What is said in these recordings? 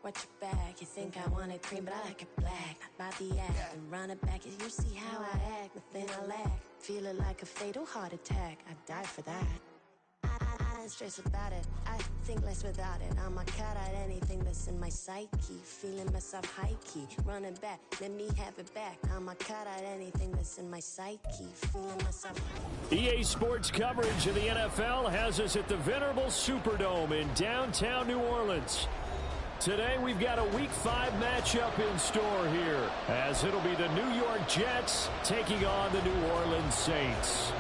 watch your back. You think I want it cream, but I like it black. Not by the act, and run it back. You see how I act, nothing I lack. Feeling like a fatal heart attack. I'd die for that. I don't stress about it. I think less without it. I'ma cut out anything that's in my psyche. Feeling myself high key. Running back, let me have it back. I'ma cut out anything that's in my psyche. Feeling myself high key. EA Sports coverage of the NFL has us at the venerable Superdome in downtown New Orleans. Today we've got a Week 5 matchup in store here, as it'll be the New York Jets taking on the New Orleans Saints.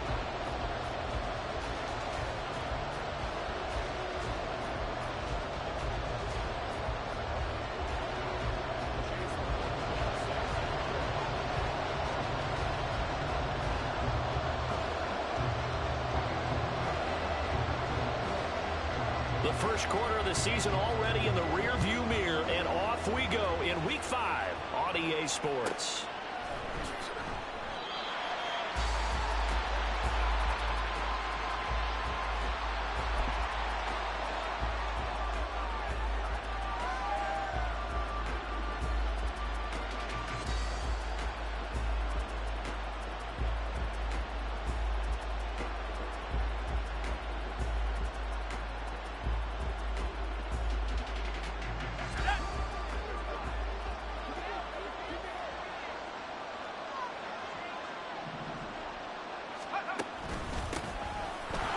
The first quarter of the season already in the rearview mirror, and off we go in Week 5 on EA Sports.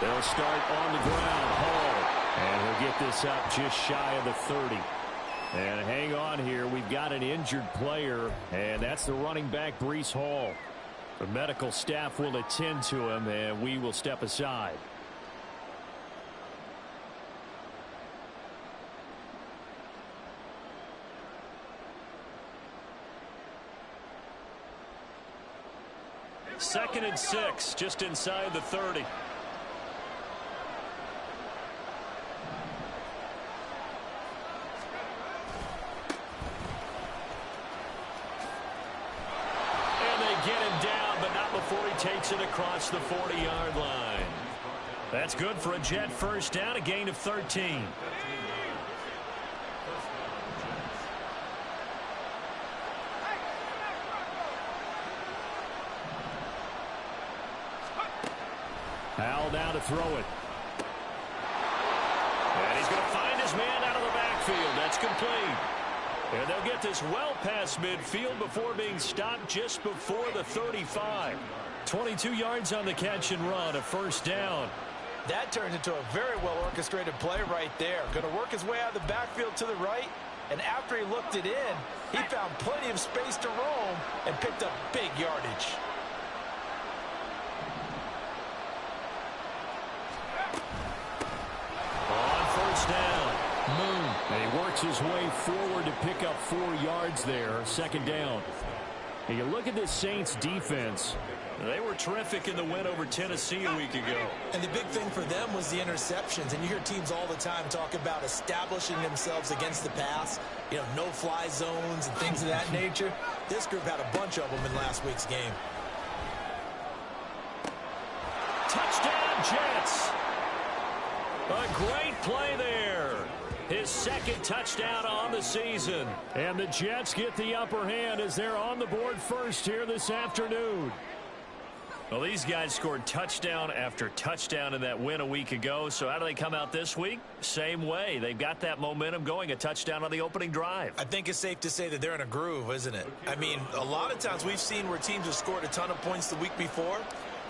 They'll start on the ground. Hall. And he'll get this up just shy of the 30. And hang on here. We've got an injured player, and that's the running back, Breece Hall. The medical staff will attend to him, and we will step aside. Second and 6, just inside the 30. Before he takes it across the 40-yard line. That's good for a Jet first down, a gain of 13. Howell now to throw it. And he's going to find his man out of the backfield. That's complete. And they'll get this well past midfield before being stopped just before the 35. 22 yards on the catch and run, a first down. That turns into a very well-orchestrated play right there. Going to work his way out of the backfield to the right, and after he looked it in, he found plenty of space to roam and picked up big yardage. On first down, Moon. And he works his way forward to pick up 4 yards there, second down. And you look at this Saints defense. They were terrific in the win over Tennessee a week ago. And the big thing for them was the interceptions. And you hear teams all the time talk about establishing themselves against the pass. You know, no-fly zones and things of that nature. This group had a bunch of them in last week's game. Touchdown, Jets! A great play there. His second touchdown on the season. And the Jets get the upper hand as they're on the board first here this afternoon. Well, these guys scored touchdown after touchdown in that win a week ago. So how do they come out this week? Same way. They've got that momentum going, a touchdown on the opening drive. I think it's safe to say that they're in a groove, isn't it? I mean, a lot of times we've seen where teams have scored a ton of points the week before.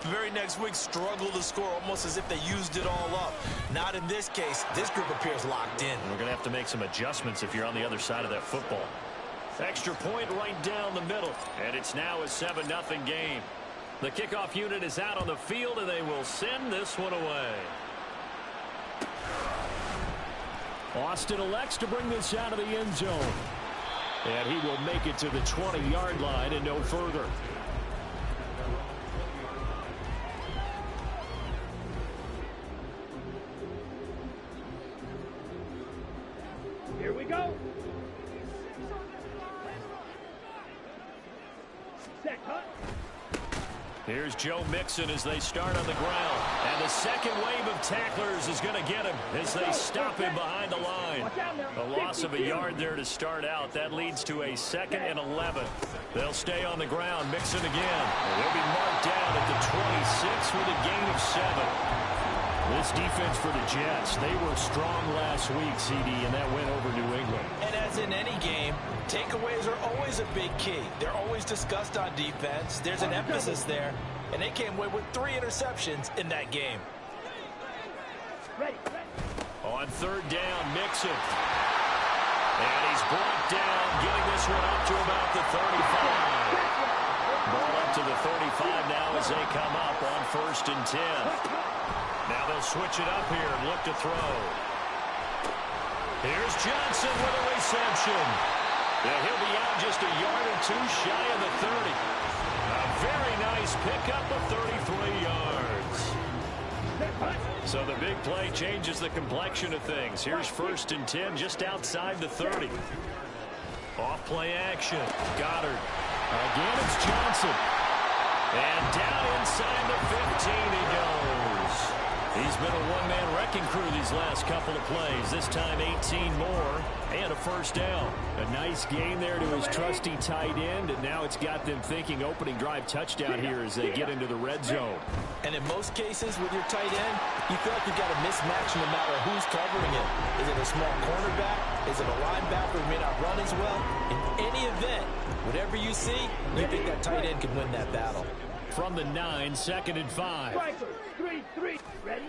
The very next week struggle to score almost as if they used it all up. Not in this case. This group appears locked in. We're going to have to make some adjustments if you're on the other side of that football. Extra point right down the middle. And it's now a 7-0 game. The kickoff unit is out on the field, and they will send this one away. Austin elects to bring this out of the end zone. And he will make it to the 20-yard line and no further. Here we go. Set, cut. Here's Joe Mixon as they start on the ground. And the second wave of tacklers is going to get him as they stop him behind the line. A loss of a yard there to start out. That leads to a 2nd and 11. They'll stay on the ground, mix it again. And they'll be marked down at the 26 with a gain of 7. This defense for the Jets, they were strong last week, CD, and that went over New England. And as in any game, takeaways are always a big key. They're always discussed on defense. There's an emphasis there, and they came away with 3 interceptions in that game. On 3rd down, Mixon. And he's brought down, getting this one up to about the 35. Ball up to the 35 now as they come up on 1st and 10. Now they'll switch it up here and look to throw. Here's Johnson with a reception. Yeah, he'll be out just a yard or 2 shy of the 30. A very nice pickup of 33 yards. So the big play changes the complexion of things. Here's 1st and 10 just outside the 30. Off play action. Goddard. Again, it's Johnson. And down inside the 15 he goes. He's been a one-man wrecking crew these last couple of plays. This time 18 more and a 1st down. A nice gain there to his trusty tight end, and now it's got them thinking opening drive touchdown here as they get into the red zone. And in most cases with your tight end, you feel like you've got a mismatch no matter who's covering it. Is it a small cornerback? Is it a linebacker who may not run as well? In any event, whatever you see, you think that tight end can win that battle. From the 9, 2nd and 5. 3-3. Ready?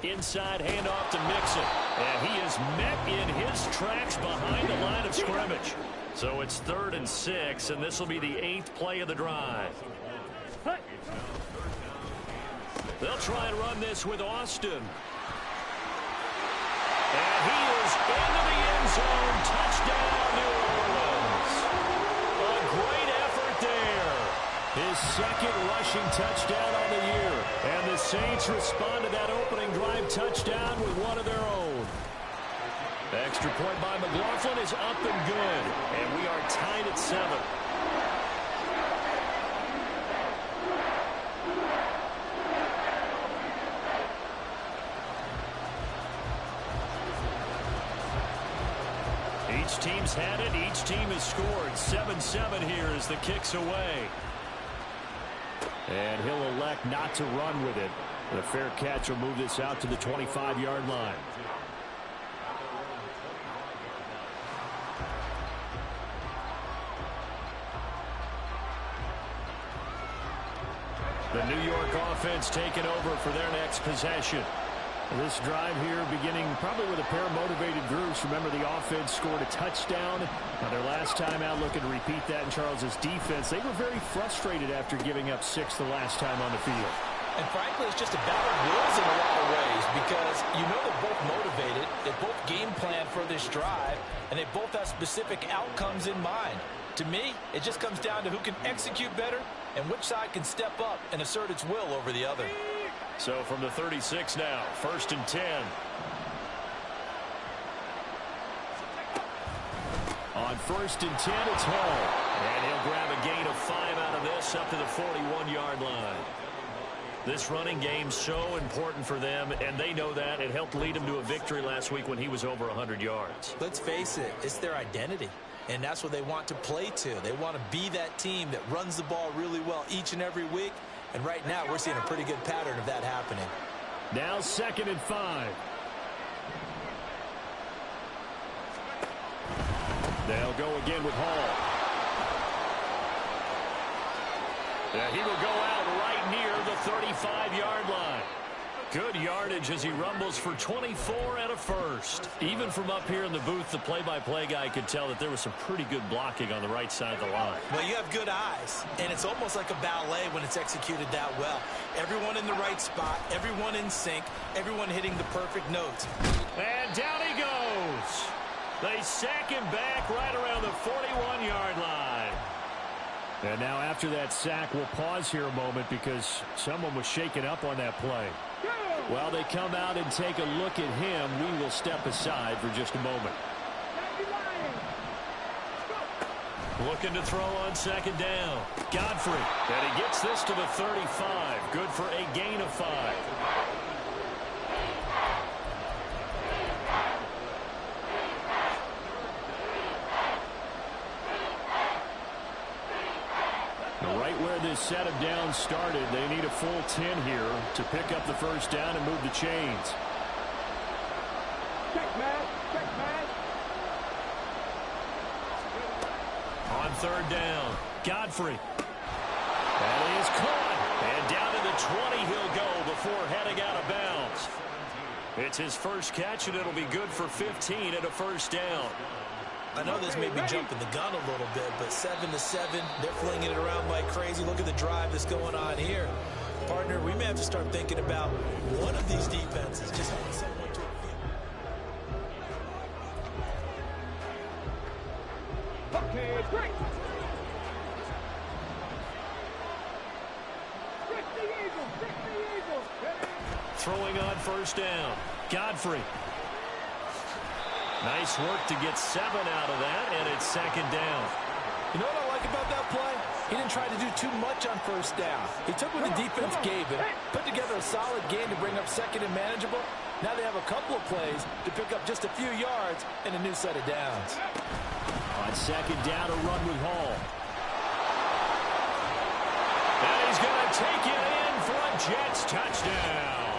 Inside handoff to Mixon. And he is met in his tracks behind the line of scrimmage. So it's 3rd and 6, and this will be the 8th play of the drive. They'll try and run this with Austin. And he is into the end zone. Touchdown, New Orleans. A great effort there. His 2nd rushing touchdown on the year. And the Saints respond to that opening drive touchdown with one of their own. The extra point by McLaughlin is up and good. And we are tied at 7. Each team's had it. Each team has scored. 7-7 here as the kick's away. And he'll elect not to run with it. The fair catch will move this out to the 25-yard line. The New York offense taking over for their next possession. This drive here beginning probably with a pair of motivated groups. Remember, the offense scored a touchdown. Now, their last time out looking to repeat that in Charles's defense. They were very frustrated after giving up 6 the last time on the field. And frankly, it's just a battle of wills in a lot of ways because you know they're both motivated. They both game plan for this drive, and they both have specific outcomes in mind. To me, it just comes down to who can execute better and which side can step up and assert its will over the other. So from the 36 now, 1st and 10. On 1st and 10, it's Hall. And he'll grab a gain of 5 out of this up to the 41-yard line. This running game's so important for them, and they know that. It helped lead them to a victory last week when he was over 100 yards. Let's face it, it's their identity. And that's what they want to play to. They want to be that team that runs the ball really well each and every week. And right now, we're seeing a pretty good pattern of that happening. Now 2nd and 5. They'll go again with Hall. Yeah, he will go out right near the 35-yard line. Good yardage as he rumbles for 24 and a first. Even from up here in the booth, the play-by-play guy could tell that there was some pretty good blocking on the right side of the line. Well, you have good eyes, and it's almost like a ballet when it's executed that well. Everyone in the right spot, everyone in sync, everyone hitting the perfect notes. And down he goes. They sack him back right around the 41-yard line. And now after that sack, we'll pause here a moment because someone was shaken up on that play. While they come out and take a look at him, we will step aside for just a moment. Looking to throw on second down. Godfrey. And he gets this to the 35. Good for a gain of 5. Right where this set of downs started, they need a full 10 here to pick up the first down and move the chains. Check, man. Check, man. On third down, Godfrey. That is caught. And down to the 20 he'll go before heading out of bounds. It's his first catch, and it'll be good for 15 and a first down. I know this may be jumping the gun a little bit, but 7-7, they're flinging it around like crazy. Look at the drive that's going on here. Partner, we may have to start thinking about one of these defenses just having someone to Okay, break. Break the Eagles. Break the Eagles. Ready? Throwing on first down, Godfrey. Nice work to get 7 out of that, and it's second down. You know what I like about that play? He didn't try to do too much on first down. He took what the defense gave him, put together a solid game to bring up second and manageable. Now they have a couple of plays to pick up just a few yards and a new set of downs. On second down, a run with Hall. And he's going to take it in for a Jets touchdown.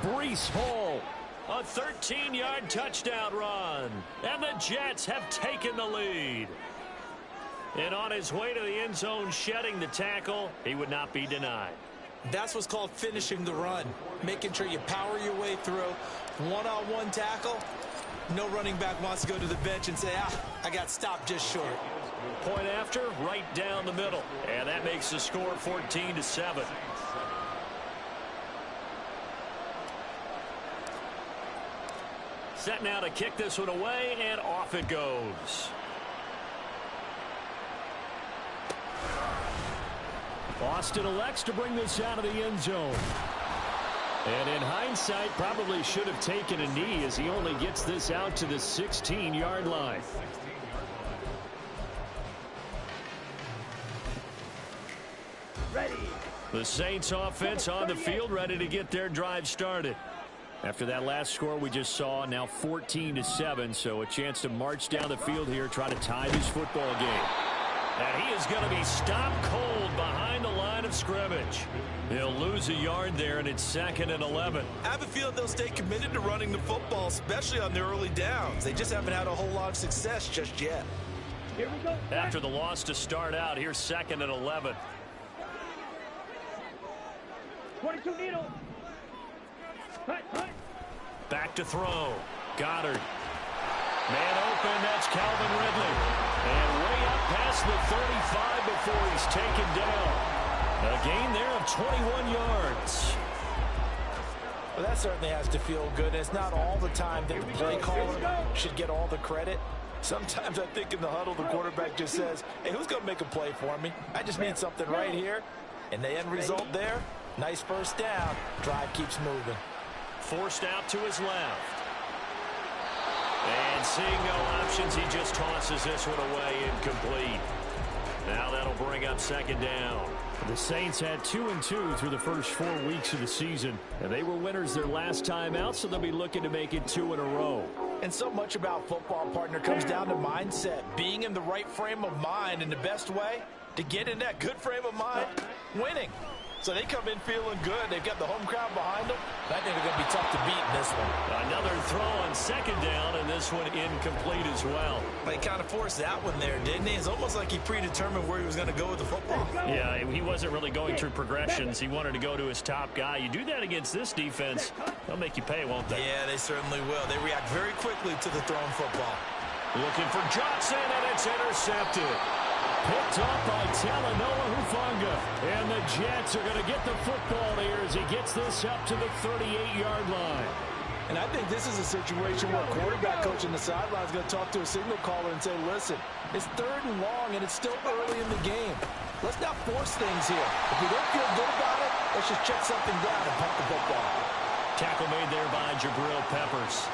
Breece Hall. A 13-yard touchdown run. And the Jets have taken the lead. And on his way to the end zone, shedding the tackle, he would not be denied. That's what's called finishing the run. Making sure you power your way through. One-on-one tackle. No running back wants to go to the bench and say, I got stopped just short. Point after, right down the middle. And that makes the score 14-7. Set now to kick this one away, and off it goes. Austin elects to bring this out of the end zone. And in hindsight, probably should have taken a knee as he only gets this out to the 16-yard line. Ready. The Saints offense on the field, ready to get their drive started. After that last score we just saw, now 14-7, so a chance to march down the field here, try to tie this football game. And he is going to be stopped cold behind the line of scrimmage. He'll lose a yard there, and it's 2nd and 11. I have a feeling they'll stay committed to running the football, especially on their early downs. They just haven't had a whole lot of success just yet. Here we go. After the loss to start out, here's 2nd and 11. 22 needle. Hut. Back to throw. Goddard. Man open, that's Calvin Ridley. And way up past the 35 before he's taken down. A gain there of 21 yards. Well, that certainly has to feel good. It's not all the time that the play caller should get all the credit. Sometimes I think in the huddle, the quarterback just says, hey, who's going to make a play for me? I just need something right here. And the end result there, nice first down. Drive keeps moving. Forced out to his left. And seeing no options, he just tosses this one away incomplete. Now that'll bring up 2nd down. The Saints had 2-2 through the first 4 weeks of the season. And they were winners their last time out, so they'll be looking to make it 2 in a row. And so much about football, partner, comes down to mindset. Being in the right frame of mind, and the best way to get in that good frame of mind, winning. So they come in feeling good. They've got the home crowd behind them. I think they're going to be tough to beat in this one. Another throw on 2nd down, and this one incomplete as well. They kind of forced that one there, didn't he? It's almost like he predetermined where he was going to go with the football. Yeah, he wasn't really going through progressions. He wanted to go to his top guy. You do that against this defense, they'll make you pay, won't they? Yeah, they certainly will. They react very quickly to the thrown football. Looking for Johnson, and it's intercepted. Picked up by Talanoa Hufanga. And the Jets are going to get the football here as he gets this up to the 38-yard line. And I think this is a situation where a quarterback coach on the sideline is going to talk to a signal caller and say, listen, it's 3rd and long, and it's still early in the game. Let's not force things here. If we don't feel good about it, let's just check something down and punt the football. Tackle made there by Jabril Peppers.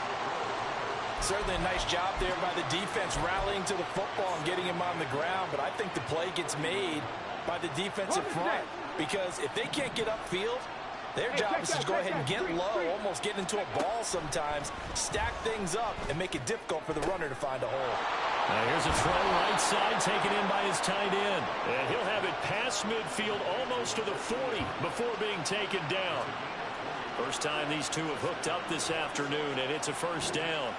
Certainly a nice job there by the defense rallying to the football and getting him on the ground, but I think the play gets made by the defensive front because if they can't get upfield, their job is to go ahead and get low, almost get into a ball sometimes, stack things up, and make it difficult for the runner to find a hole. Now here's a throw right side taken in by his tight end. And he'll have it past midfield almost to the 40 before being taken down. First time these two have hooked up this afternoon, and it's a first down.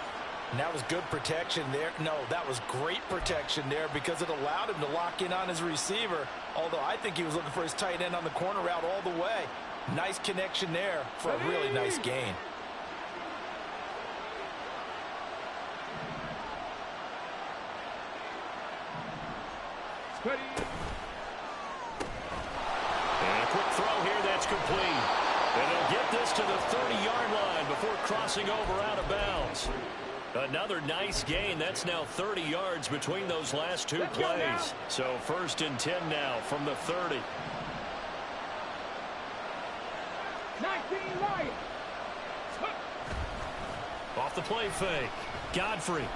And that was good protection there. No, that was great protection there because it allowed him to lock in on his receiver, although I think he was looking for his tight end on the corner route all the way. Nice connection there for a really nice gain. Ready. And a quick throw here that's complete. And he'll get this to the 30-yard line before crossing over out of bounds. Another nice gain. That's now 30 yards between those last two plays. So 1st and 10 now from the 30. 19 Lions. Off the play fake. Godfrey.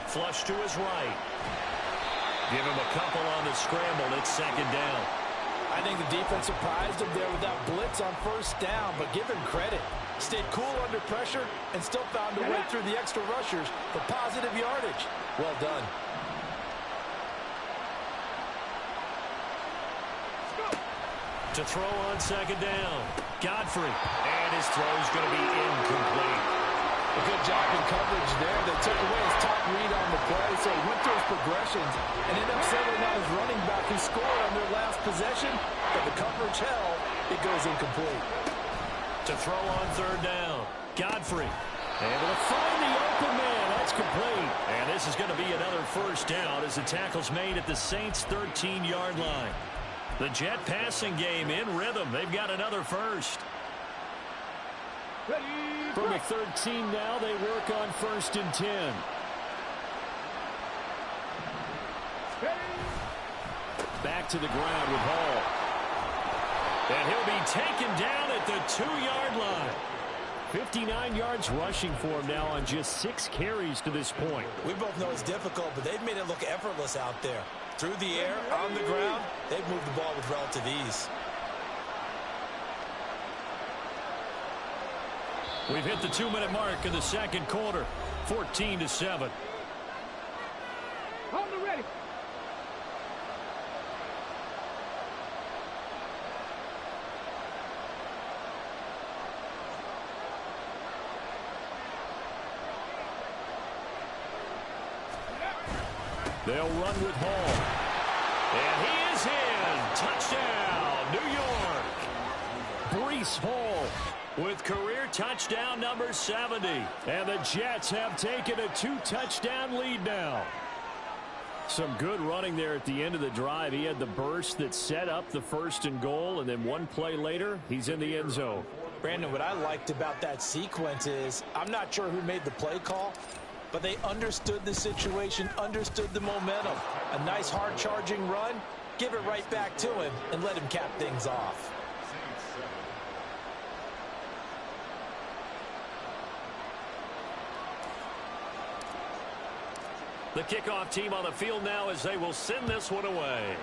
Flush to his right. Give him a couple on the scramble. It's 2nd down. I think the defense surprised him there with that blitz on 1st down, but give him credit. Stayed cool under pressure and still found a way through the extra rushers for positive yardage. Well done. To throw on 2nd down. Godfrey. And his throw is going to be incomplete. A good job in coverage there. They took away his top read on the play, so he went through his progressions and ended up settling on his running back who scored on their last possession, but the coverage held. It goes incomplete. To throw on 3rd down. Godfrey. Able to find the open man. That's complete. And this is going to be another first down as the tackle's made at the Saints' 13-yard line. The Jet passing game in rhythm. They've got another first. Ready. From the 13 now, they work on 1st and 10. Back to the ground with Hall. And he'll be taken down at the 2-yard line. 59 yards rushing for him now on just 6 carries to this point. We both know it's difficult, but they've made it look effortless out there. Through the air, on the ground, they've moved the ball with relative ease. We've hit the 2-minute mark in the 2nd quarter. 14-7. On the ready. They'll run with Hall. And he is in. Touchdown, New York. Breece Hall with career touchdown number 70. And the Jets have taken a 2-touchdown lead now. Some good running there at the end of the drive. He had the burst that set up the 1st and goal, and then one play later, he's in the end zone. Brandon, what I liked about that sequence is I'm not sure who made the play call, but they understood the situation, understood the momentum. A nice hard-charging run, give it right back to him, and let him cap things off. The kickoff team on the field now as they will send this one away.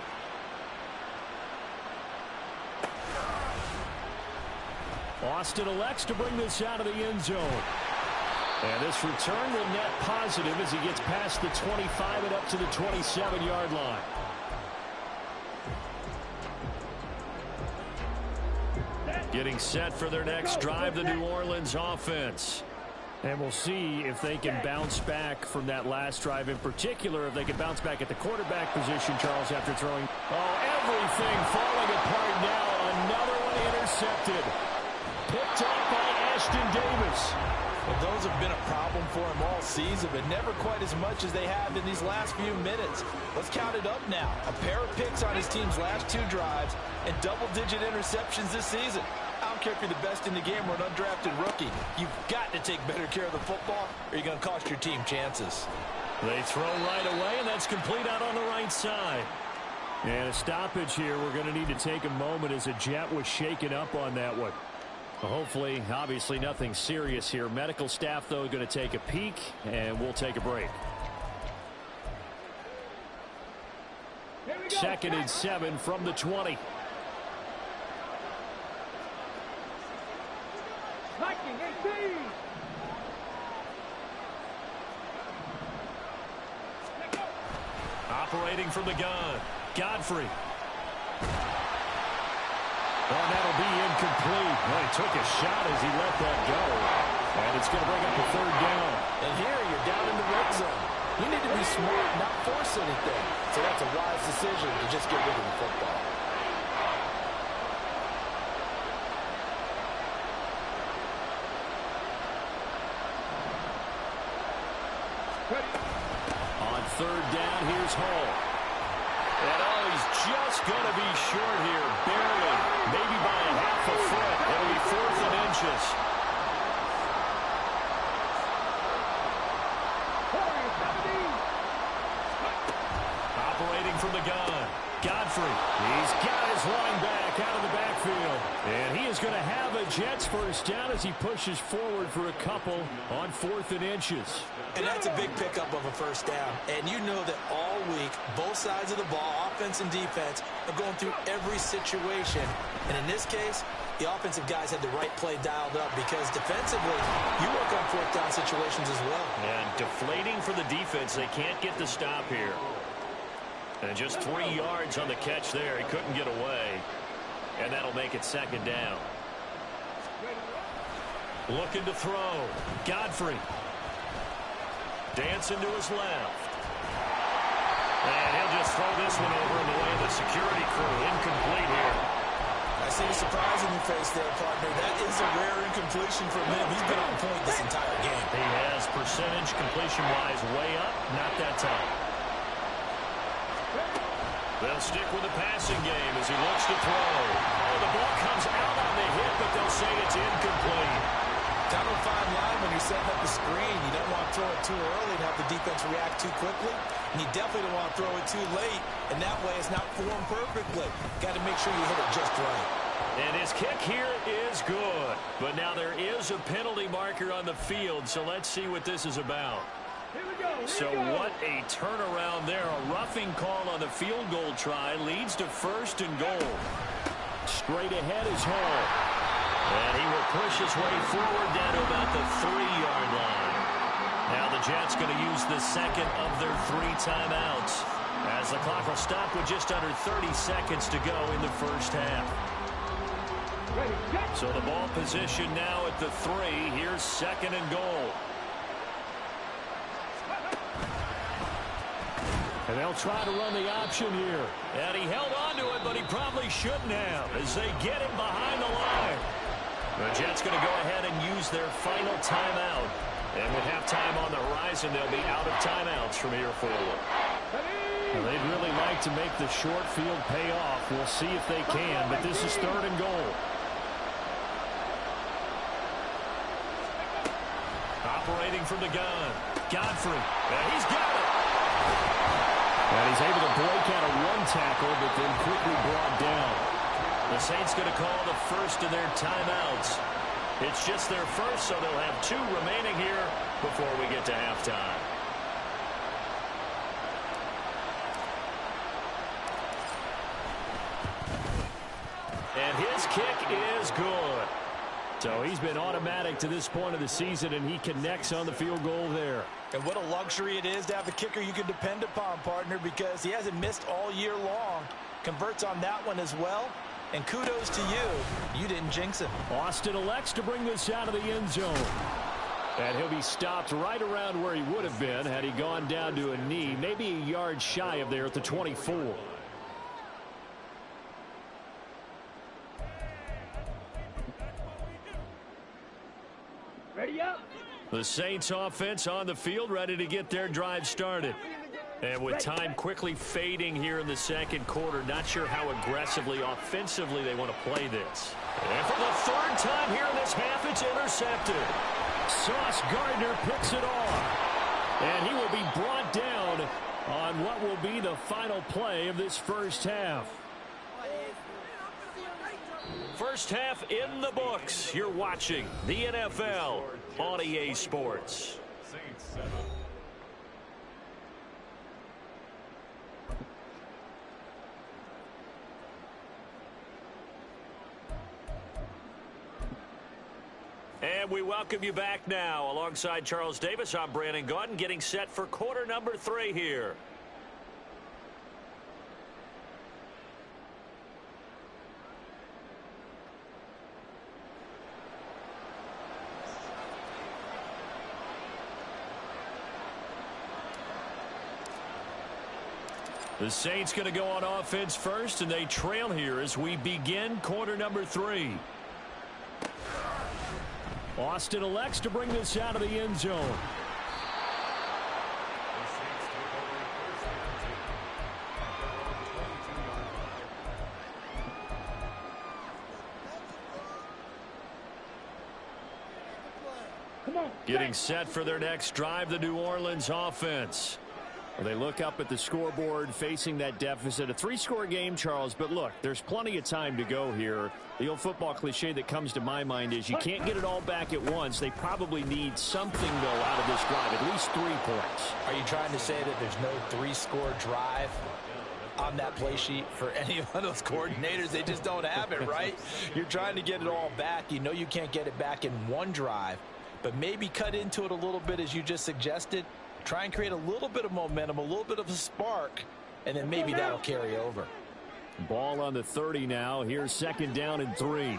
Austin elects to bring this out of the end zone. And this return will net positive as he gets past the 25 and up to the 27-yard line. Getting set for their next drive, the New Orleans offense. And we'll see if they can bounce back from that last drive. In particular, if they can bounce back at the quarterback position, Charles, after throwing. Oh, everything falling apart now. Another one intercepted. Picked up by Ashton Davis. Well, those have been a problem for him all season, but never quite as much as they have in these last few minutes. Let's count it up now. A pair of picks on his team's last 2 drives and double-digit interceptions this season. I don't care if you're the best in the game or an undrafted rookie. You've got to take better care of the football or you're going to cost your team chances. They throw right away, and that's complete out on the right side. And a stoppage here. We're going to need to take a moment as a Jet was shaken up on that one. Hopefully, obviously nothing serious here. Medical staff, though, going to take a peek, and we'll take a break. 2nd and 7 from the 20. Operating from the gun, Godfrey. Oh, that'll be incomplete. Well, he took a shot as he let that go. And it's going to bring up a 3rd down. And here you're down in the red zone. You need to be smart, not force anything. So that's a wise decision to just get rid of the football. On 3rd down, here's Hall. And oh, he's just going to be short here, barely, maybe by a half a foot. It'll be 4th and inches. Operating from the gun, Godfrey. He's got his line back out of the backfield. And he is going to have a Jets 1st down as he pushes forward for a couple on 4th and inches. And that's a big pickup of a 1st down. And you know that all week, both sides of the ball, offense and defense, are going through every situation. And in this case, the offensive guys had the right play dialed up because defensively, you work on 4th down situations as well. And deflating for the defense. They can't get the stop here. And just 3 yards on the catch there. He couldn't get away. And that'll make it 2nd down. Looking to throw. Godfrey. Dancing to his left. And he'll just throw this one over in the way of the security crew. Incomplete here. I see the surprise in your face there, partner. That is a rare incompletion for him. He's been on point this entire game. He has percentage completion-wise way up. Not that time. They'll stick with the passing game as he looks to throw. Oh, the ball comes out on the hit, but they'll say it's incomplete. Kind of a fine line when you're setting up the screen. You don't want to throw it too early and have the defense react too quickly. And you definitely don't want to throw it too late. And that way it's not formed perfectly. Got to make sure you hit it just right. And his kick here is good. But now there is a penalty marker on the field, so let's see what this is about. So what a turnaround there. A roughing call on the field goal try leads to 1st and goal. Straight ahead is Hall. And he will push his way forward down to about the 3-yard line. Now the Jets going to use the 2nd of their 3 timeouts as the clock will stop with just under 30 seconds to go in the 1st half. So the ball position now at the 3. Here's 2nd and goal. And they'll try to run the option here. And he held on to it, but he probably shouldn't have as they get him behind the line. The Jets going to go ahead and use their final timeout. And with halftime on the horizon, they'll be out of timeouts from here forward. Well, they'd really like to make the short field pay off. We'll see if they can, but this is 3rd and goal. Operating from the gun, Godfrey. And he's got it. And he's able to break out of 1 tackle, but then quickly brought down. The Saints going to call the 1st of their timeouts. It's just their 1st, so they'll have 2 remaining here before we get to halftime. And his kick is good. So he's been automatic to this point of the season, and he connects on the field goal there. And what a luxury it is to have a kicker you can depend upon, partner, because he hasn't missed all year long. Converts on that one as well. And kudos to you. You didn't jinx him. Austin elects to bring this out of the end zone. And he'll be stopped right around where he would have been had he gone down to a knee, maybe a yard shy of there at the 24. Ready up. The Saints offense on the field, ready to get their drive started. And with time quickly fading here in the 2nd quarter, not sure how aggressively, offensively they want to play this. And for the 3rd time here in this half, it's intercepted. Sauce Gardner picks it off. And he will be brought down on what will be the final play of this 1st half. First half in the books. You're watching the NFL on EA Sports. And we welcome you back now. Alongside Charles Davis, I'm Brandon Gaudin, getting set for quarter number 3 here. The Saints going to go on offense first, and they trail here as we begin quarter number 3. Austin elects to bring this out of the end zone. Getting set for their next drive, the New Orleans offense. Well, they look up at the scoreboard facing that deficit. A 3-score game, Charles, but look, there's plenty of time to go here. The old football cliche that comes to my mind is you can't get it all back at once. They probably need something, though, out of this drive, at least 3 points. Are you trying to say that there's no 3-score drive on that play sheet for any of those coordinators? They just don't have it, right? You're trying to get it all back. You know you can't get it back in one drive, but maybe cut into it a little bit as you just suggested. Try and create a little bit of momentum, a little bit of a spark, and then maybe that'll carry over. Ball on the 30 now. Here's 2nd down and 3.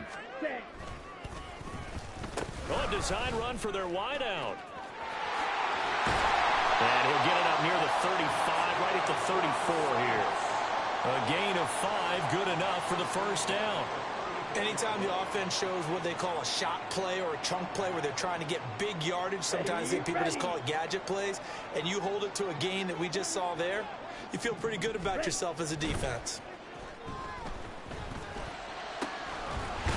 Oh, design run for their wideout. And he'll get it up near the 35, right at the 34 here. A gain of 5, good enough for the first down. Anytime the offense shows what they call a shot play or a chunk play where they're trying to get big yardage, sometimes people just call it gadget plays, and you hold it to a gain that we just saw there, you feel pretty good about yourself as a defense.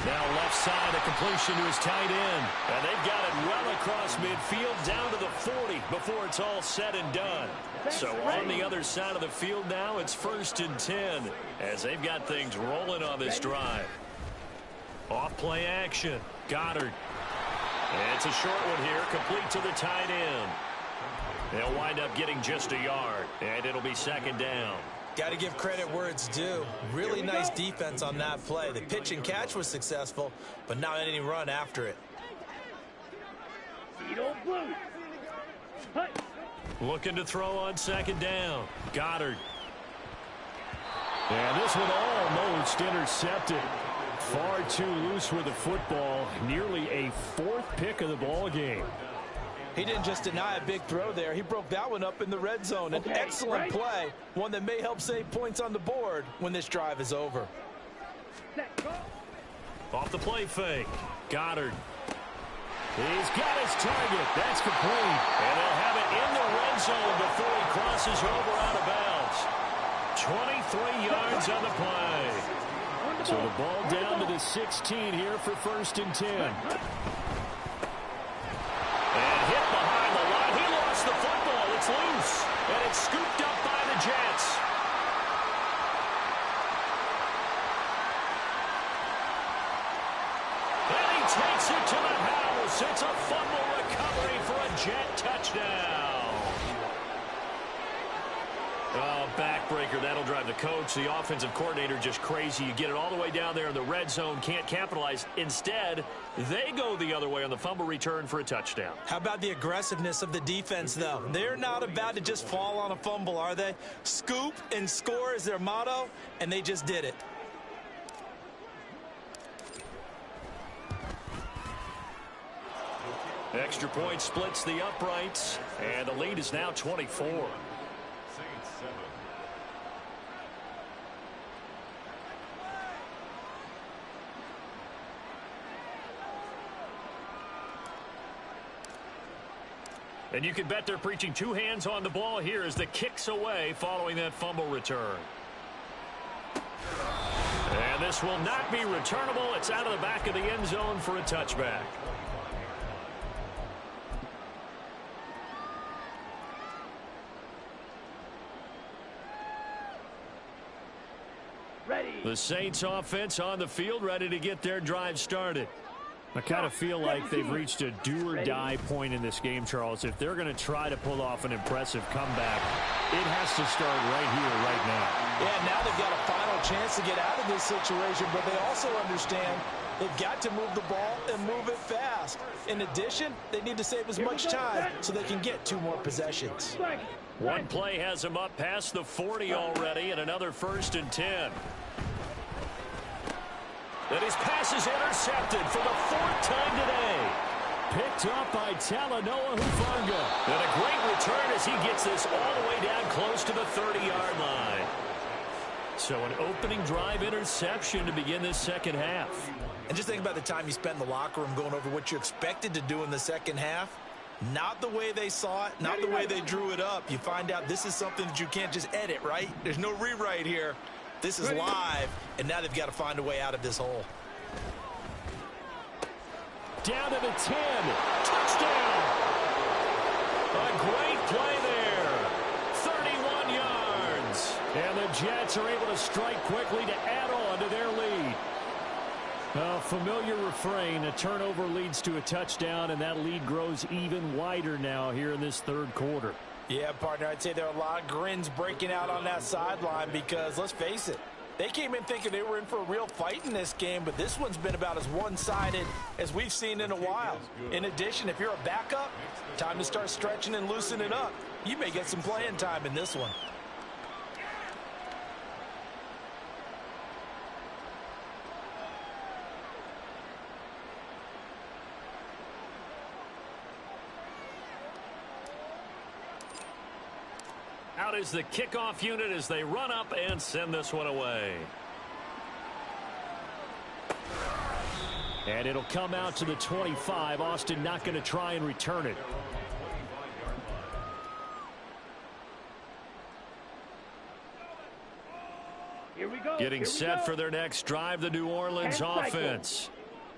Now left side, a completion to his tight end. And they've got it well across midfield down to the 40 before it's all said and done. So on the other side of the field now, it's 1st and 10 as they've got things rolling on this drive. Off play action. Goddard. And it's a short one here, complete to the tight end. They'll wind up getting just a yard, and it'll be 2nd down. Got to give credit where it's due. Really nice defense on that play. The pitch and catch was successful, but not any run after it. Looking to throw on 2nd down. Goddard. And this one almost intercepted. Far too loose with the football. Nearly a 4th pick of the ball game. He didn't just deny a big throw there. He broke that one up in the red zone. An excellent play. One that may help save points on the board when this drive is over. Off the play fake. Goddard. He's got his target. That's complete. And they'll have it in the red zone before he crosses over out of bounds. 23 yards on the play. So the ball down to the 16 here for 1st and 10. And hit behind the line. He lost the football. It's loose. And it's scooped up by the Jets. And he takes it to the house. It's a fumble recovery for a Jet touchdown. Backbreaker, that'll drive the coach. The offensive coordinator just crazy. You get it all the way down there in the red zone, can't capitalize. Instead, they go the other way on the fumble return for a touchdown. How about the aggressiveness of the defense, though? They're not about to just fall on a fumble, are they? Scoop and score is their motto, and they just did it. Extra point splits the uprights, and the lead is now 24. And you can bet they're preaching 2 hands on the ball here as the kick's away following that fumble return. And this will not be returnable. It's out of the back of the end zone for a touchback. Ready. The Saints offense on the field, ready to get their drive started. I kind of feel like they've reached a do-or-die point in this game, Charles. If they're going to try to pull off an impressive comeback, it has to start right here, right now. Yeah, now they've got a final chance to get out of this situation, but they also understand they've got to move the ball and move it fast. In addition, they need to save as much time so they can get 2 more possessions. One play has them up past the 40 already, and another 1st and 10. And his pass is intercepted for the 4th time today. Picked up by Talanoa Hufanga. And a great return as he gets this all the way down close to the 30-yard line. So an opening drive interception to begin this second half. And just think about the time you spent in the locker room going over what you expected to do in the second half. Not the way they saw it, not the way they drew it up. You find out this is something that you can't just edit, right? There's no rewrite here. This is live, and now they've got to find a way out of this hole. Down to the 10. Touchdown. A great play there. 31 yards. And the Jets are able to strike quickly to add on to their lead. A familiar refrain, a turnover leads to a touchdown, and that lead grows even wider now here in this 3rd quarter. Yeah, partner, I'd say there are a lot of grins breaking out on that sideline because, let's face it, they came in thinking they were in for a real fight in this game, but this one's been about as one-sided as we've seen in a while. In addition, if you're a backup, time to start stretching and loosening up. You may get some playing time in this one. Out is the kickoff unit as they run up and send this one away. And it'll come out to the 25. Austin not going to try and return it. Here we go. Getting set for their next drive, the New Orleans offense.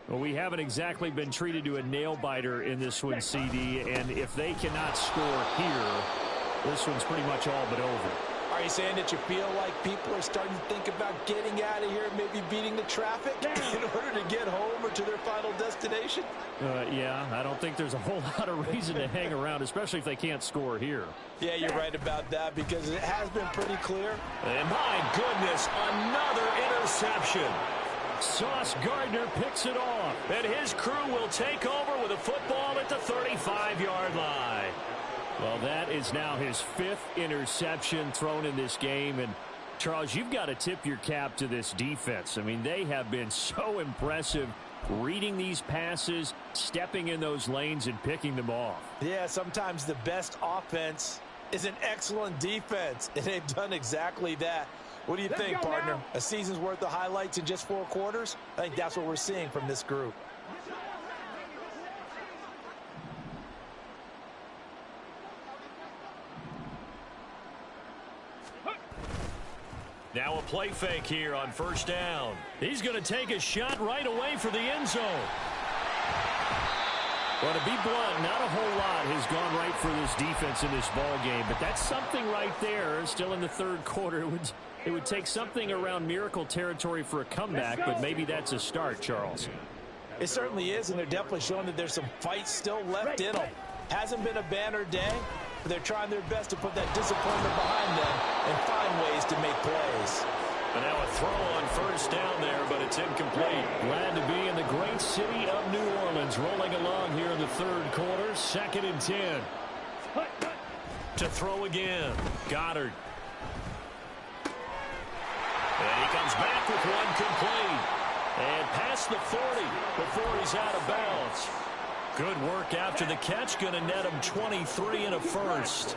Well, we haven't exactly been treated to a nail-biter in this one, CD, and if they cannot score here, this one's pretty much all but over. Are you saying that you feel like people are starting to think about getting out of here, maybe beating the traffic in order to get home or to their final destination? Yeah, I don't think there's a whole lot of reason to hang around, especially if they can't score here. Yeah, you're right about that because it has been pretty clear. And my goodness, another interception. Sauce Gardner picks it off, and his crew will take over with a football at the 35-yard line. Well, that is now his 5th interception thrown in this game. And, Charles, you've got to tip your cap to this defense. I mean, they have been so impressive reading these passes, stepping in those lanes, and picking them off. Yeah, sometimes the best offense is an excellent defense, and they've done exactly that. What do you think, partner? A season's worth of highlights in just 4 quarters? I think that's what we're seeing from this group. Now a play fake here on 1st down. He's going to take a shot right away for the end zone. Well, to be blunt, not a whole lot has gone right for this defense in this ball game, but that's something right there. Still in the 3rd quarter, it would take something around miracle territory for a comeback, but maybe that's a start, Charles. It certainly is, and they're definitely showing that there's some fight still left in them. Hasn't been a banner day, but they're trying their best to put that disappointment behind them and find ways to make plays. And now a throw on 1st down there, but it's incomplete. Glad to be in the great city of New Orleans, rolling along here in the 3rd quarter. 2nd and 10. To throw again. Goddard. And he comes back with one complete. And past the 40 before he's out of bounds. Good work after the catch. Going to net him 23 and a first.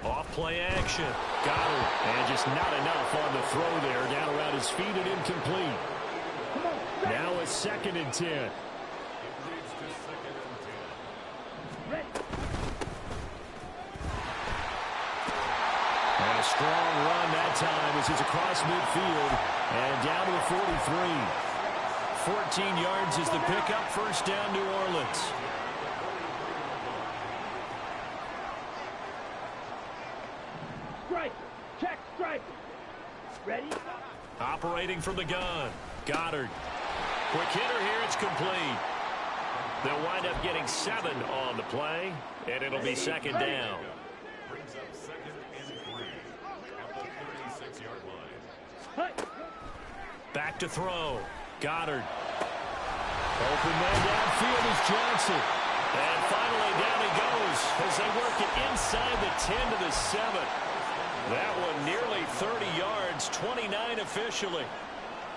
Off play action. Goddard. And just not enough on the throw there. Down around his feet and incomplete. Now a 2nd and 10. And a strong run that time as he's across midfield and down to the 43. 14 yards is the pickup. 1st down, New Orleans. Right. Check strike. Ready? Operating from the gun. Goddard. Quick hitter here. It's complete. They'll wind up getting 7 on the play, and it'll be second down. Brings up 2nd and 3 at the 36-yard line. Back to throw. Goddard. Open man downfield is Johnson. And finally down he goes as they work it inside the 10 to the 7. That one nearly 30 yards, 29 officially.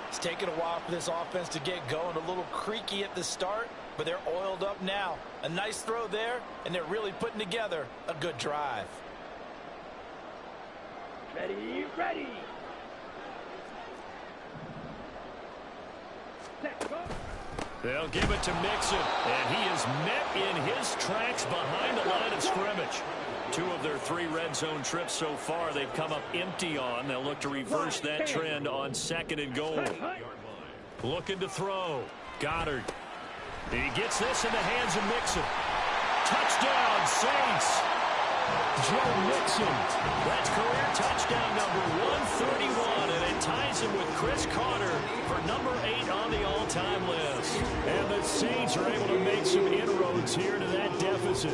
It's taken a while for this offense to get going. A little creaky at the start, but they're oiled up now. A nice throw there, and they're really putting together a good drive. Ready, ready. Set, go. They'll give it to Mixon, and he is met in his tracks behind the line of scrimmage. 2 of their 3 red zone trips so far they've come up empty on. They'll look to reverse that trend on 2nd and goal. Looking to throw. Goddard. He gets this in the hands of Mixon. Touchdown, Saints. Joe Mixon. That's career touchdown number 131, and it ties him with Chris Carter for number 8 on the all-time list. And the Saints are able to make some inroads here to that deficit.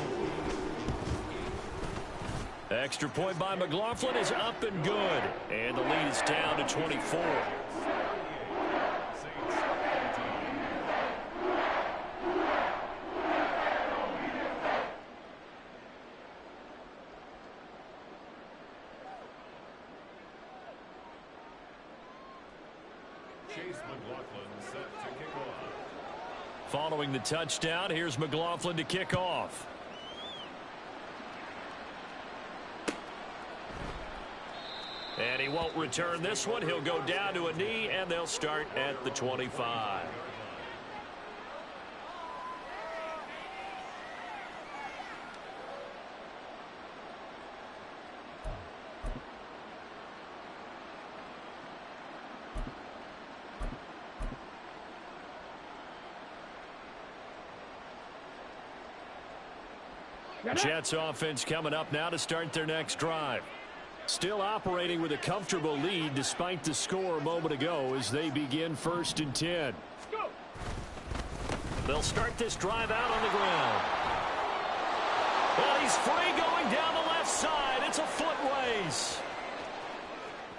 Extra point by McLaughlin is up and good, and the lead is down to 24. Following the touchdown, here's McLaughlin to kick off. And he won't return this one. He'll go down to a knee, and they'll start at the 25. Jets offense coming up now to start their next drive. Still operating with a comfortable lead despite the score a moment ago as they begin 1st and 10. They'll start this drive out on the ground. Well, he's free going down the left side. It's a foot race.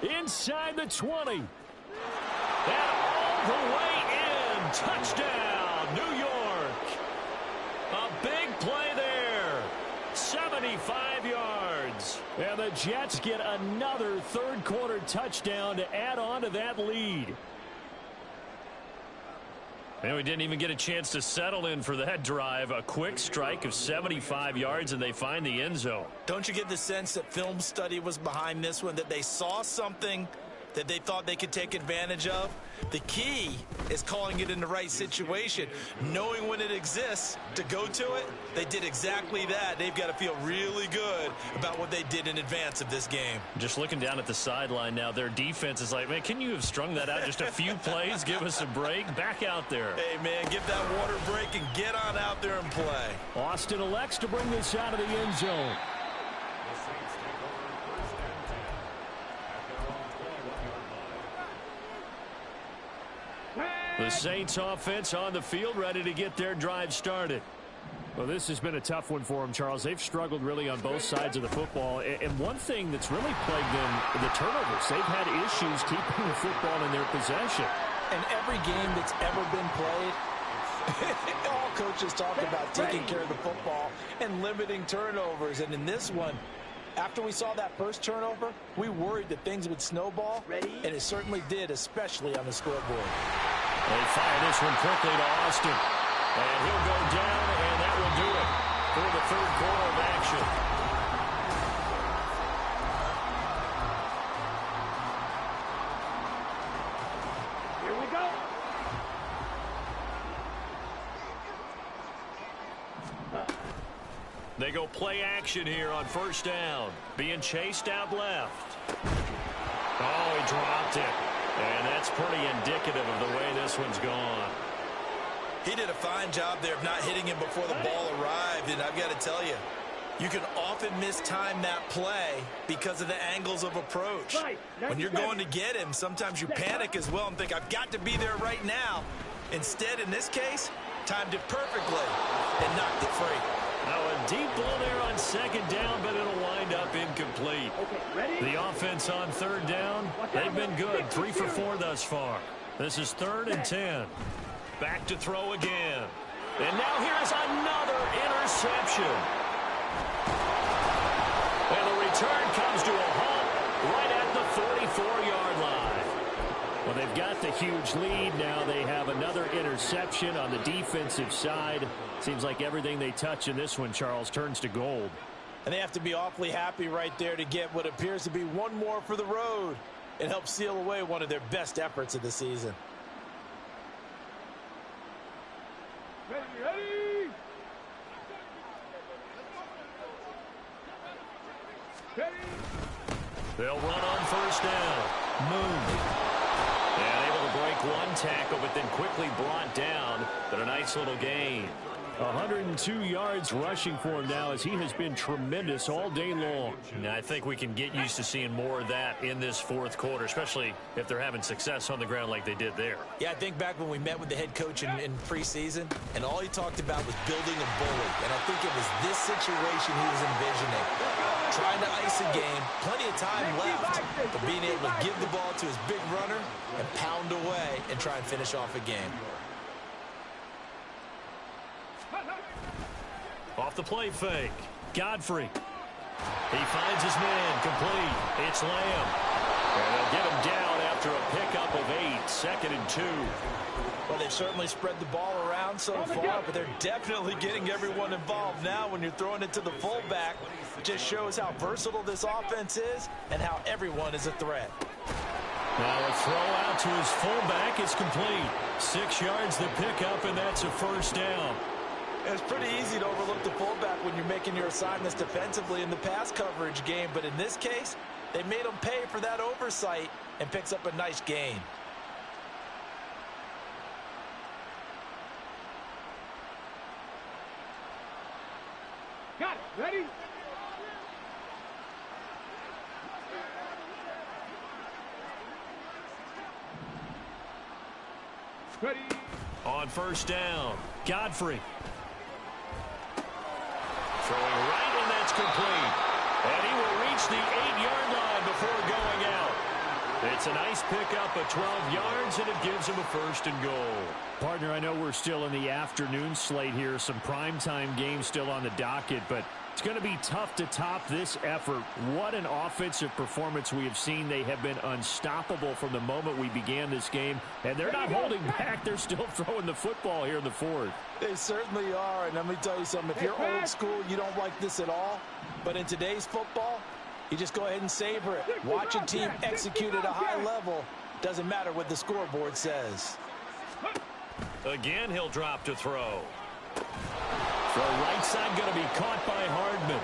Inside the 20. And all the way in. Touchdown, New York. A big play there. 75 yards. And the Jets get another 3rd quarter touchdown to add on to that lead. And we didn't even get a chance to settle in for that drive. A quick strike of 75 yards, and they find the end zone. Don't you get the sense that film study was behind this one, that they saw something that they thought they could take advantage of? The key is calling it in the right situation, knowing when it exists to go to it. They did exactly that. They've got to feel really good about what they did in advance of this game. Just looking down at the sideline now, their defense is like, man, can you have strung that out just a few plays? Give us a break. Back out there. Hey, man, give that water break and get on out there and play. Austin elects to bring this out of the end zone. The Saints offense on the field, ready to get their drive started. Well, this has been a tough one for them, Charles. They've struggled really on both sides of the football. And one thing that's really plagued them, the turnovers. They've had issues keeping the football in their possession. And every game that's ever been played, all coaches talk about taking care of the football and limiting turnovers. And in this one, after we saw that first turnover, we worried that things would snowball. And it certainly did, especially on the scoreboard. They fire this one quickly to Austin. And he'll go down, and that will do it for the 3rd quarter of action. Here we go. They go play action here on 1st down. Being chased out left. Oh, he dropped it. And that's pretty indicative of the way this one's gone. He did a fine job there of not hitting him before the ball arrived. And I've got to tell you, You can often mistime that play because of the angles of approach. When you're going to get him, sometimes you panic as well and think, I've got to be there right now. Instead, in this case, timed it perfectly and knocked it free. Now a deep ball there on second down, but it'll wind up incomplete. The offense on third down, they've been good. 3 for 4 thus far. This is 3rd and 10. Back to throw again. And now here's another interception. And the return comes to a halt right at the 44-yard line. Well, they've got the huge lead now. They have another interception on the defensive side. Seems like everything they touch in this one, Charles, turns to gold. And they have to be awfully happy right there to get what appears to be one more for the road. It helps seal away one of their best efforts of the season. Ready. They'll run on first down. Moon. And able to break one tackle, but then quickly brought down. But a nice little gain. 102 yards rushing for him now as he has been tremendous all day long. Now, I think we can get used to seeing more of that in this fourth quarter, especially if they're having success on the ground like they did there. Yeah, I think back when we met with the head coach in preseason, and all he talked about was building a bully. And I think it was this situation he was envisioning. Trying to ice a game, plenty of time left, but being able to give the ball to his big runner and pound away and try and finish off a game. Off the play fake. Godfrey. He finds his man complete. It's Lamb. And they'll get him down after a pickup of 8. 2nd and 2. Well, they've certainly spread the ball around so far, but they're definitely getting everyone involved now. When you're throwing it to the fullback, it just shows how versatile this offense is and how everyone is a threat. Now a throw out to his fullback is complete. 6 yards the pickup, and that's a first down. It's pretty easy to overlook the fullback when you're making your assignments defensively in the pass coverage game, but in this case, they made him pay for that oversight and picks up a nice gain. Got it. Ready? Ready. On first down, Godfrey. Throwing right, and that's complete. And he will reach the 8-yard line before going out. It's a nice pickup of 12 yards, and it gives him a 1st and goal. Partner, I know we're still in the afternoon slate here. Some primetime games still on the docket, but it's going to be tough to top this effort. What an offensive performance we have seen. They have been unstoppable from the moment we began this game, and they're not holding back. They're still throwing the football here in the 4th. They certainly are, and let me tell you something. If you're old school, you don't like this at all. But in today's football, you just go ahead and savor it. Watch a team execute at a high level. Doesn't matter what the scoreboard says. Again, he'll drop to throw. Throw right side going to be caught by Hardman.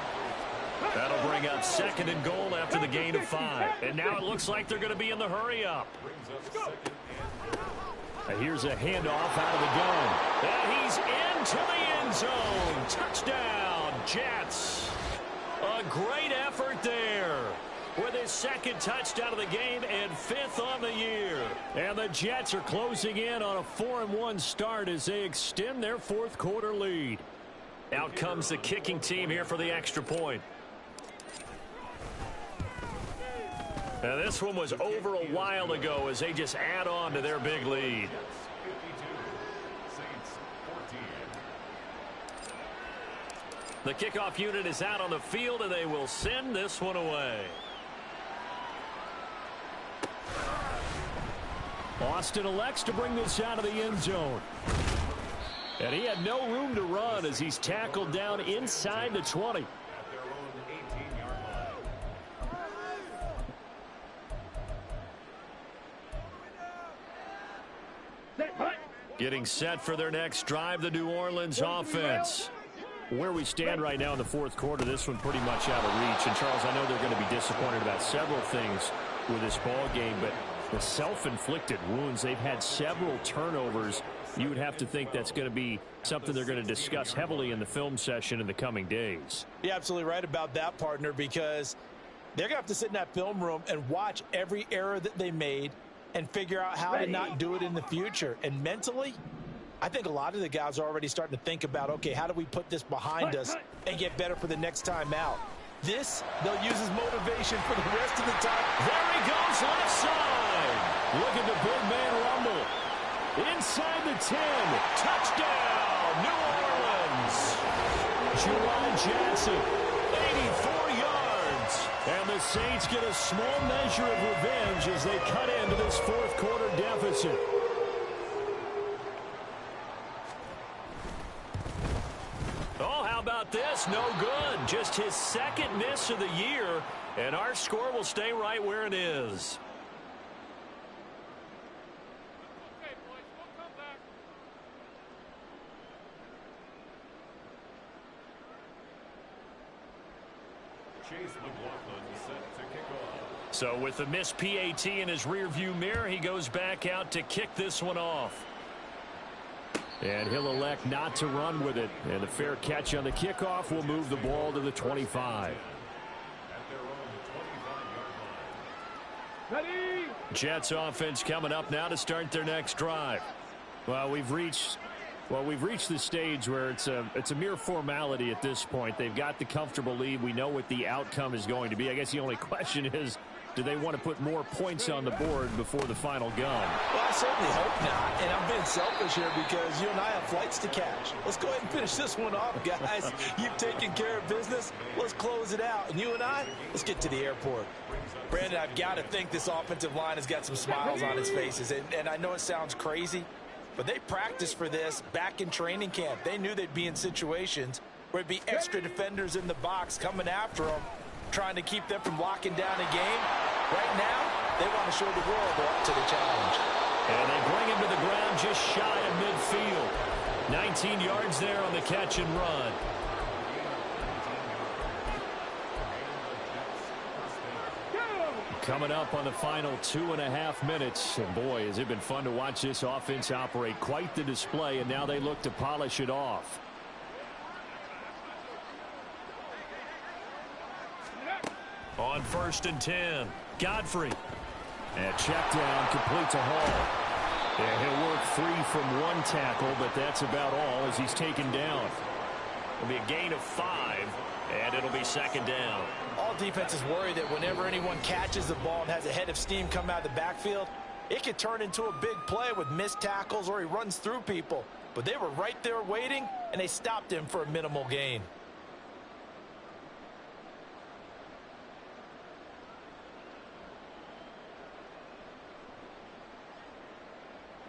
That'll bring up 2nd and goal after the gain of 5. And now it looks like they're going to be in the hurry-up. Here's a handoff out of the gun. And he's into the end zone. Touchdown, Jets. A great effort there with his 2nd touchdown of the game and 5th on the year. And the Jets are closing in on a 4-1 start as they extend their 4th quarter lead. Out comes the kicking team here for the extra point. Now this one was over a while ago as they just add on to their big lead. The kickoff unit is out on the field, and they will send this one away. Austin elects to bring this out of the end zone. And he had no room to run as he's tackled down inside the 20. Getting set for their next drive, the New Orleans offense. Where we stand right now in the 4th quarter, this one pretty much out of reach. And, Charles, I know they're going to be disappointed about several things with this ball game, but The self-inflicted wounds. They've had several turnovers. You would have to think that's going to be something they're going to discuss heavily in the film session in the coming days. You're absolutely right about that, partner, because they're going to have to sit in that film room and watch every error that they made and figure out how to not do it in the future. And mentally, I think a lot of the guys are already starting to think about, okay, how do we put this behind us and get better for the next time out? This, they'll use as motivation for the rest of the time. There he goes, left side. Look at the big man rumble. Inside the 10. Touchdown, New Orleans. Juwan Johnson, 84 yards. And the Saints get a small measure of revenge as they cut into this fourth quarter deficit. Oh, how about this? No good. Just his second miss of the year, and our score will stay right where it is. Okay, boys, we'll come back. Chase McLaughlin set to kick off. So with the missed PAT in his rearview mirror, he goes back out to kick this one off. And he'll elect not to run with it. And the fair catch on the kickoff will move the ball to the 25. At their own 25-yard line. Ready? Jets offense coming up now to start their next drive. Well, we've reached the stage where it's a mere formality at this point. They've got the comfortable lead. We know what the outcome is going to be. I guess the only question is, do they want to put more points on the board before the final gun? Well, I certainly hope not. And I'm being selfish here because you and I have flights to catch. Let's go ahead and finish this one off, guys. You've taken care of business. Let's close it out. And you and I, let's get to the airport. Brandon, I've got to think this offensive line has got some smiles on its faces. And I know it sounds crazy, but they practiced for this back in training camp. They knew they'd be in situations where it'd be extra defenders in the box coming after them, trying to keep them from locking down a game. Right now, they want to show the world they're up to the challenge. And they bring him to the ground just shy of midfield. 19 yards there on the catch and run. Coming up on the final 2.5 minutes. And boy, has it been fun to watch this offense operate. Quite the display, and now they look to polish it off. On 1st and 10, Godfrey. And check down, complete to Hall. And he'll work 3 from 1 tackle, but that's about all as he's taken down. It'll be a gain of 5, and it'll be second down. All defenses worry that whenever anyone catches the ball and has a head of steam come out of the backfield, it could turn into a big play with missed tackles or he runs through people. But they were right there waiting, and they stopped him for a minimal gain.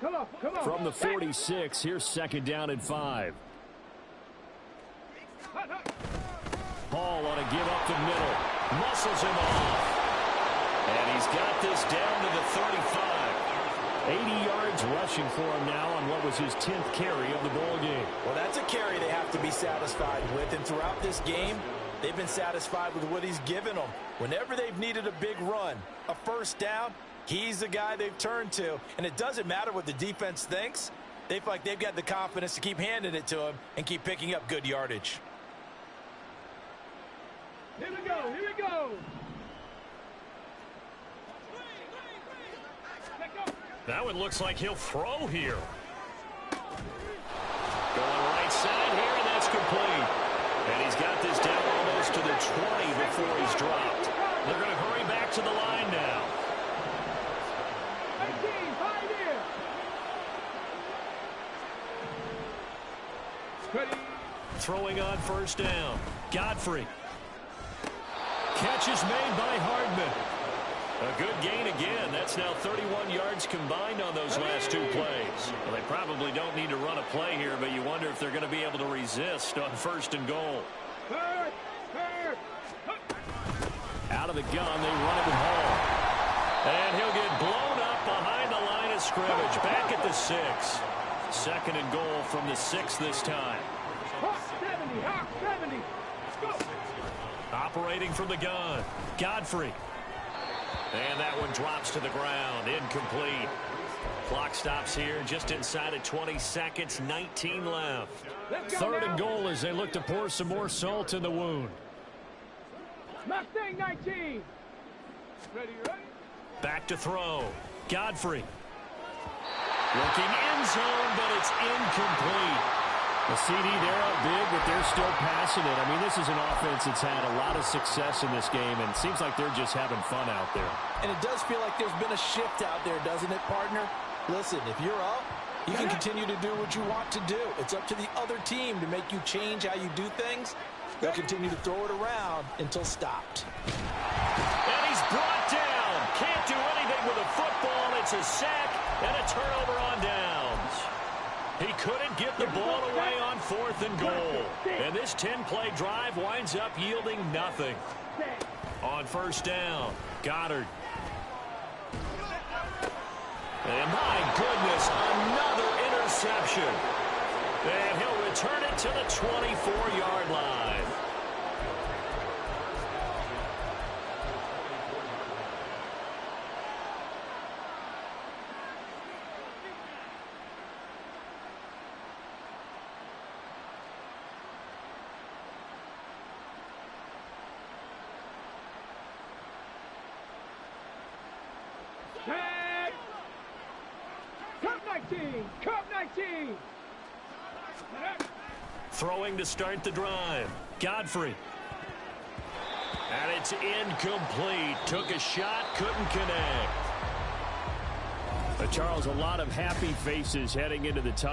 Come on, come on. From the 46, here's second down and 5. Hall on a give up the middle. Muscles him off. And he's got this down to the 35. 80 yards rushing for him now on what was his 10th carry of the ball game. Well, that's a carry they have to be satisfied with. And throughout this game, they've been satisfied with what he's given them. Whenever they've needed a big run, a first down, he's the guy they've turned to. And it doesn't matter what the defense thinks. They feel like they've got the confidence to keep handing it to him and keep picking up good yardage. Here we go, here we go. That one looks like he'll throw here. Going right side here, and that's complete. And he's got this down almost to the 20 before he's dropped. They're going to hurry back to the line now. 18, 5 here. Ready. Throwing on first down. Godfrey. Catch is made by Hardman. A good gain again. That's now 31 yards combined on those last 2 plays. Well, they probably don't need to run a play here, but you wonder if they're going to be able to resist on 1st and goal. Out of the gun, they run it with Hall. And he'll get blown up behind the line of scrimmage. Back at the 6. 2nd and goal from the 6 this time. 70, go. Operating from the gun, Godfrey. And that one drops to the ground. Incomplete. Clock stops here just inside of 20 seconds. 19 left. Third and goal as they look to pour some more salt in the wound. Mustang 19. Ready? Back to throw. Godfrey. Looking end zone, but it's incomplete. The CD, they're up big, but they're still passing it. I mean, this is an offense that's had a lot of success in this game, and it seems like they're just having fun out there. And it does feel like there's been a shift out there, doesn't it, partner? Listen, if you're up, you can continue to do what you want to do. It's up to the other team to make you change how you do things. They'll continue to throw it around until stopped. And he's brought down. Can't do anything with a football. It's a sack and a turnover on downs. He couldn't get the ball away on 4th and goal. And this 10-play drive winds up yielding nothing. On 1st down, Goddard. And my goodness, another interception. And he'll return it to the 24-yard line. Cup 19. Throwing to start the drive. Godfrey. And it's incomplete. Took a shot, couldn't connect. But Charles, a lot of happy faces heading into the time.